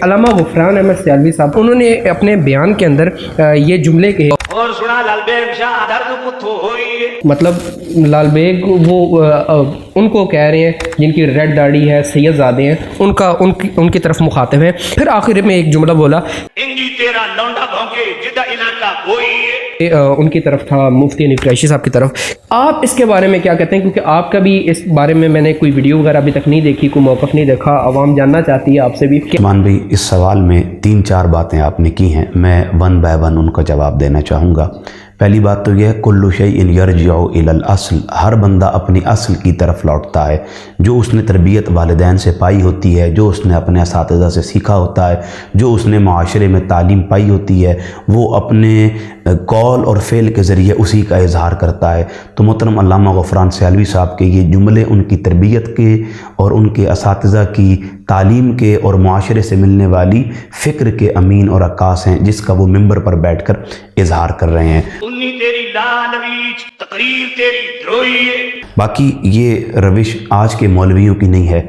علامہ غفران احمد سیالوی صاحب انہوں نے اپنے بیان کے اندر یہ جملے کہے اور سنا لال بیگ شاہ درد متھو ہوئی، مطلب لال بیگ وہ ان کو کہہ رہے ہیں جن کی ریڈ داڑھی ہے، سید زادے ہیں، ان کی طرف مخاطب ہیں۔ پھر آخر میں ایک جملہ بولا انجی تیرا لونڈا بھونکے جدہ علاقہ ہوئی، ان کی طرف تھا، مفتی حنیف قریشی صاحب کی طرف۔ آپ اس کے بارے میں کیا کہتے ہیں؟ کیونکہ آپ کا بھی اس بارے میں نے کوئی ویڈیو وغیرہ ابھی تک نہیں دیکھی، کوئی موقف نہیں دیکھا، عوام جاننا چاہتی ہے آپ سے بھی۔ عثمان بھائی، اس سوال میں 3-4 باتیں آپ نے کی ہیں، میں 1 by 1 ان کا جواب دینا چاہوں گا۔ پہلی بات تو یہ ہے کل شیء یرجع الی الاصل، ہر بندہ اپنی اصل کی طرف لوٹتا ہے۔ جو اس نے تربیت والدین سے پائی ہوتی ہے، جو اس نے اپنے اساتذہ سے سیکھا ہوتا ہے، جو اس نے معاشرے میں تعلیم پائی ہوتی ہے، وہ اپنے قول اور فعل کے ذریعے اسی کا اظہار کرتا ہے۔ تو محترم علامہ غفران سیالوی صاحب کے یہ جملے ان کی تربیت کے اور ان کے اساتذہ کی تعلیم کے اور معاشرے سے ملنے والی فکر کے امین اور عکاس ہیں، جس کا وہ ممبر پر بیٹھ کر اظہار کر رہے ہیں۔ انہی تیری لالویچ تقریر تیری دروئی، باقی یہ روش آج کے مولویوں کی نہیں ہے،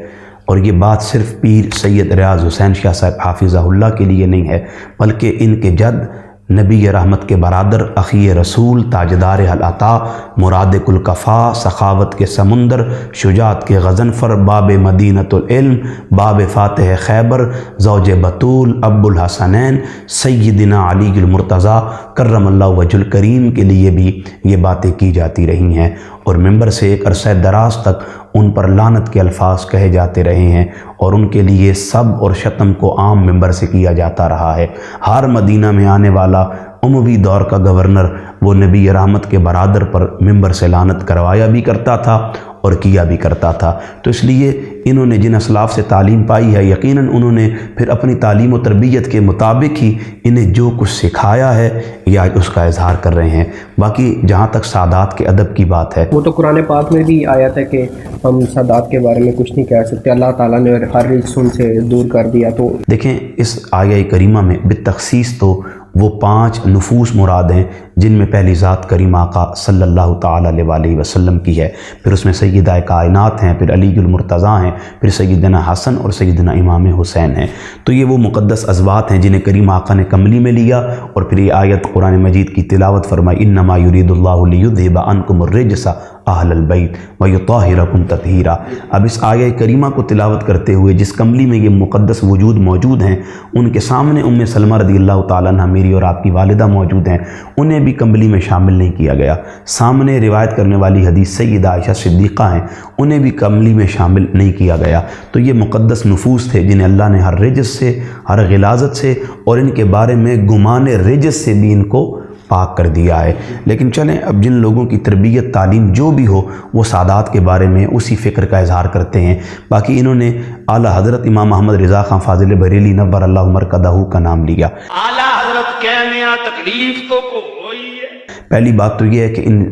اور یہ بات صرف پیر سید ریاض حسین شاہ صاحب حافظہ اللہ کے لیے نہیں ہے، بلکہ ان کے جد نبی رحمت کے برادر اخی رسول تاجدار العطا مراد الکفا سخاوت کے سمندر شجاعت کے غضنفر باب مدینۃ العلم باب فاتح خیبر زوج بطول ابو الحسنین سیدنا علی المرتضیٰ کرم اللہ وجہ الکریم کے لیے بھی یہ باتیں کی جاتی رہی ہیں، اور ممبر سے ایک عرصہ دراز تک ان پر لعنت کے الفاظ کہے جاتے رہے ہیں، اور ان کے لیے سب اور شتم کو عام ممبر سے کیا جاتا رہا ہے۔ ہر مدینہ میں آنے والا اموی دور کا گورنر وہ نبی رحمت کے برادر پر ممبر سے لعنت کروایا بھی کرتا تھا اور کیا بھی کرتا تھا۔ تو اس لیے انہوں نے جن اسلاف سے تعلیم پائی ہے، یقیناً انہوں نے پھر اپنی تعلیم و تربیت کے مطابق ہی انہیں جو کچھ سکھایا ہے یا اس کا اظہار کر رہے ہیں۔ باقی جہاں تک سادات کے ادب کی بات ہے، وہ تو قرآن پاک میں بھی آیا تھا کہ ہم سادات کے بارے میں کچھ نہیں کہہ سکتے، اللہ تعالیٰ نے ہر رجس ان سے دور کر دیا۔ تو دیکھیں اس آیہ کریمہ میں بالتخصیص تو وہ 5 نفوس مراد ہیں، جن میں پہلی ذات کریم آقا صلی اللہ تعالیٰ علیہ وسلم کی ہے، پھر اس میں سیدہ کائنات ہیں، پھر علی المرتضیٰ ہیں، پھر سیدنا حسن اور سیدنا امام حسین ہیں۔ تو یہ وہ مقدس ازوات ہیں جنہیں کریم آقا نے کملی میں لیا، اور پھر یہ آیت قرآن مجید کی تلاوت فرمائی، انما یرید اللہ لیذھب عنکم الرجس اہل البیت ویطہرکم تطہیرا۔ اب اس آیہ کریمہ کو تلاوت کرتے ہوئے جس کملی میں یہ مقدس وجود موجود ہیں، ان کے سامنے ام سلمہ رضی اللہ تعالیٰ عنہ میری اور آپ کی والدہ موجود ہیں، انہیں بھی کملی میں شامل نہیں کیا گیا۔ سامنے روایت کرنے والی حدیث سیدہ عائشہ صدیقہ ہیں، انہیں بھی کملی میں شامل نہیں کیا گیا۔ تو یہ مقدس نفوس تھے جنہیں اللہ نے ہر رجس سے، ہر غلاظت سے، اور ان کے بارے میں گمان رجس سے بھی ان کو پاک کر دیا ہے۔ لیکن چلیں اب جن لوگوں کی تربیت تعلیم جو بھی ہو، وہ سادات کے بارے میں اسی فکر کا اظہار کرتے ہیں۔ باقی انہوں نے اعلیٰ حضرت امام محمد رضا خان فاضل بریلی نور اللہ مرکزہ کا نام لیا۔ اعلیٰ حضرت کہنے تکلیف تو کو ہوئی ہے۔ پہلی بات تو یہ ہے کہ ان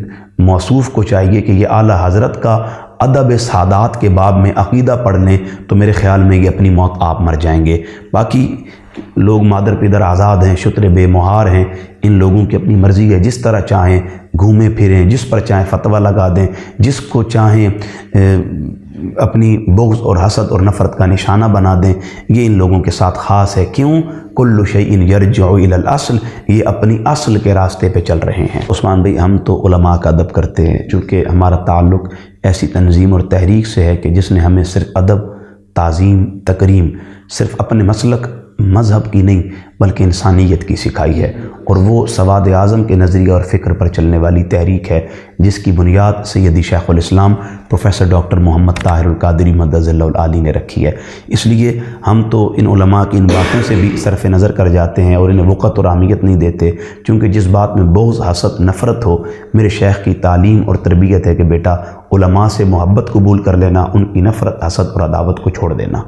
موصوف کو چاہیے کہ یہ اعلیٰ حضرت کا ادب سادات کے باب میں عقیدہ پڑھ لیں، تو میرے خیال میں یہ اپنی موت آپ مر جائیں گے۔ باقی لوگ مادر پدر آزاد ہیں، شتر بے مہار ہیں، ان لوگوں کی اپنی مرضی ہے، جس طرح چاہیں گھومیں پھریں، جس پر چاہیں فتویٰ لگا دیں، جس کو چاہیں اپنی بغض اور حسد اور نفرت کا نشانہ بنا دیں، یہ ان لوگوں کے ساتھ خاص ہے۔ کیوں؟ کل شیء یرجع الی الاصل، یہ اپنی اصل کے راستے پہ چل رہے ہیں۔ عثمان بھائی، ہم تو علماء کا ادب کرتے ہیں، چونکہ ہمارا تعلق ایسی تنظیم اور تحریک سے ہے کہ جس نے ہمیں صرف ادب، تعظیم، تکریم صرف اپنے مسلک مذہب کی نہیں بلکہ انسانیت کی سکھائی ہے، اور وہ سواد اعظم کے نظریہ اور فکر پر چلنے والی تحریک ہے، جس کی بنیاد سیدی شیخ الاسلام پروفیسر ڈاکٹر محمد طاہر القادری مدظ اللہ العالی نے رکھی ہے۔ اس لیے ہم تو ان علماء کی ان باتوں سے بھی صرف نظر کر جاتے ہیں اور انہیں وقت اور اہمیت نہیں دیتے، چونکہ جس بات میں بغض، حسد، نفرت ہو، میرے شیخ کی تعلیم اور تربیت ہے کہ بیٹا علماء سے محبت قبول کر لینا، ان کی نفرت، حسد اور عداوت کو چھوڑ دینا۔